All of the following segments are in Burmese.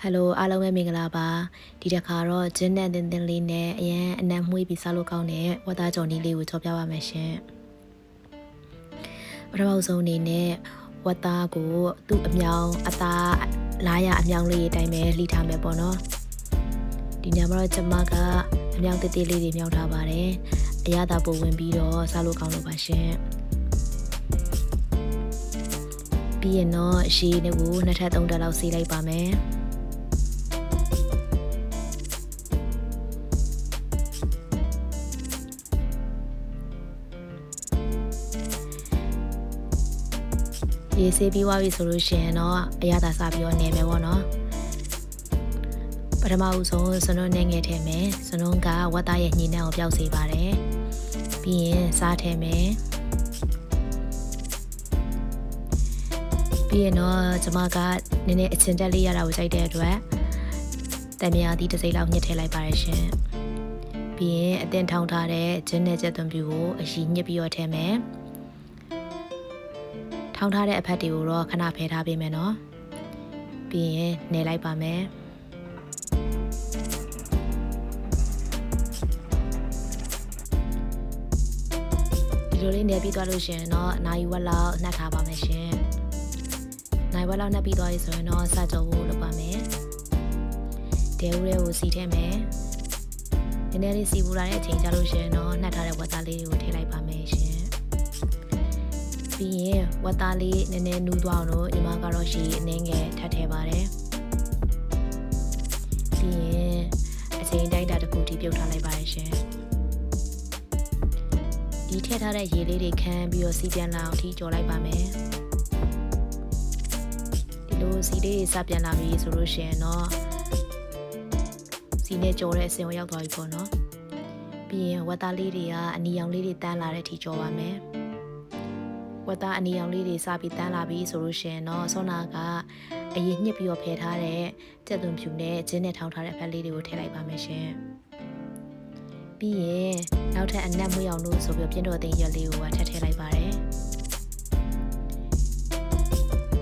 Hello အားလုံးပဲမင်္ဂလာပါဒီတစ်ခါတော့ဂျင်းနဲ့တင်းတင်းလေးနဲ့အရန်အနံ့မှုပြီးစားလို့ကောင်းတဲ့ဝတ်သားကြော်နီးလေးကိုကြော်ပြပါမယ်ရှင်ပထမဆုံးအနေနဲ့ဝတ်သားကိုသူ့အမြောင်အသားလားရအမြောင်လေးအတိုင်းပဲလှီထားမယ်ပေါ့နော်ဒီညမှာတော့ကျမကအမြောင်တေးသေးလေးတွေမြောက်ထားပါတယ်အရသာပိုဝင်ပြီးတော့စားလို့ကောင်းလို့ပါရှင်ပြီးရင်တော့အရှိနဲ့ကို2ထပ်3ထပ်လောက်ဆေးလိုက်ပါမယ်ရေးဆေးပြီးသွားပြီဆိုလို့ရှိရင်တော့အရသာစားပြီးတော့နေမယ်ပေါ့နော်ပထမဦးဆုံးစနုံးနဲ့ငယ်ထည့်မယ်စနုံးကဝတ်သားရဲ့ညှိနှံကိုပျောက်စေပါတယ်ပြီးရင်စားထည့်မယ်ပြီးရင်တော့ကျွန်မကနည်းနည်းအချင်တက်လေးရတာကိုကြိုက်တဲ့အတွက်တံမြာသီးတစ်စိမ့်လောက်ညှစ်ထည့်လိုက်ပါတယ်ရှင်ပြီးရင်အသင်ထောင်းထားတဲ့ဂျင်းနဲ့ကြက်သွန်ပြူကိုအရင်ညှစ်ပြီးတော့ထည့်မယ်ထောင်းထားတဲ့အဖက်တွေကိုတော့ခဏဖယ်ထားပေးမယ်နော်ပြီးရင်နေလိုက်ပါမယ်ဒီလိုလေးနေပြီးသွားလို့ရှင်တော့နိုင်ဝက်လောက်နှက်ထားပါမယ်ရှင်နိုင်ဝက်လောက်နှက်ပြီးသွားပြီဆိုရင်တော့စကြောဖို့လုပ်ပါမယ်တဲဦးလေးကိုစီထည့်မယ်နည်းနည်းလေးစီပူလာတဲ့အချိန်ကျလို့ရှင်တော့နှက်ထားတဲ့ဝက်သားလေးတွေကိုထည့်လိုက်ပါမယ်ရှင်ပြီးရင်ဝတ်သားလေးနည်းနည်းနူးသွားအောင်လို့ညီမကတော့ရှိအနှင်းငယ်ထပ်ထည့်ပါတယ်ပြီးရင်အချိန်တိုင်းတာတစ်ခုထိပြုတ်ထားလိုက်ပါတယ်ရှင်ဒီထည့်ထားတဲ့ရေလေးတွေခမ်းပြီးတော့စီးပြန်လာအောင်ထိကြော်လိုက်ပါမယ်ဒီလိုစီလေးတွေစပြန်လာပြီဆိုလို့ရှိရင်တော့စီနဲ့ကြော်တဲ့အဆင်ကိုရောက်သွားပြီပေါ့နော်ပြီးရင်ဝတ်သားလေးတွေကအနီရောင်လေးတွေတန်းလာတဲ့အထိကြော်ပါမယ်ဝတ်သားအနီရောင်လေးတွေစပြီးတန်းလာပြီဆိုလို့ရှိရင်တော့ဆောနာကအရင်ညှစ်ပြီးတော့ဖယ်ထားတဲ့ကြက်သွန်ဖြူနဲ့ဂျင်းနဲ့ထောင်းထားတဲ့ဖက်လေးတွေကိုထည့်လိုက်ပါမယ်ရှင်ပြီးရင်နောက်ထပ်အနက်မွေးအောင်လို့ဆိုပြီးပြင်းတော်သိမ်းရက်လေးကိုထည့်လိုက်ပါတယ်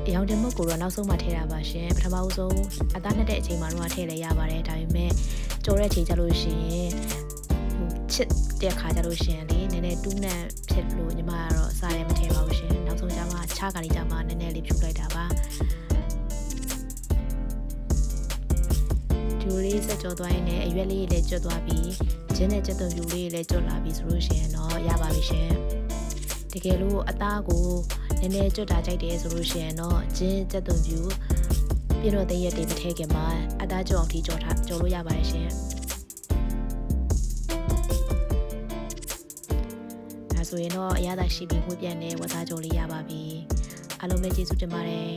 အရောင်တင်မုတ်ကိုတော့နောက်ဆုံးမှထည့်တာပါရှင်ပထမဆုံးအသားနဲ့တဲ့အချိန်မှာတော့ထည့်လဲရပါတယ်ဒါပေမဲ့ကြော်တဲ့အချိန်ကျလို့ရှိရင်ချစ်တဲ့ခါကျလို့ရှိရင်လေနည်းနည်းတူးနဲ့ဖြစ်လို့ညီမကတော့စားရမထည့်ပါဘူးရှင်နောက်ဆုံးကျမှချားကလေးကျမှနည်းနည်းလေးဖြူလိုက်တာပါဒီလေးစကြော်သွားရင်လည်းအရွက်လေးလည်းကျွတ်သွားပြီးဂျင်းနဲ့ကြက်သွန်ဖြူလေးလည်းကျွတ်လာပြီဆိုလို့ရှိရင်တော့ရပါပြီရှင်တကယ်လို့အသားကိုနည်းနည်းကျွတ်တာကြိုက်တယ်ဆိုလို့ရှိရင်တော့ဂျင်းကြက်သွန်ဖြူပြည့်တော့တဲ့ရက်တွေမထည့်ခင်မှာအသားကြော်အောင်ထိကြော်လို့ရပါတယ်ရှင်ဆိုရင်တော့အရသာရှိပြီးဝှက်ပြန်တဲ့ဝတ်သားကြော်လေးရပါပြီအားလုံးပဲကျေးဇူးတင်ပါတယ်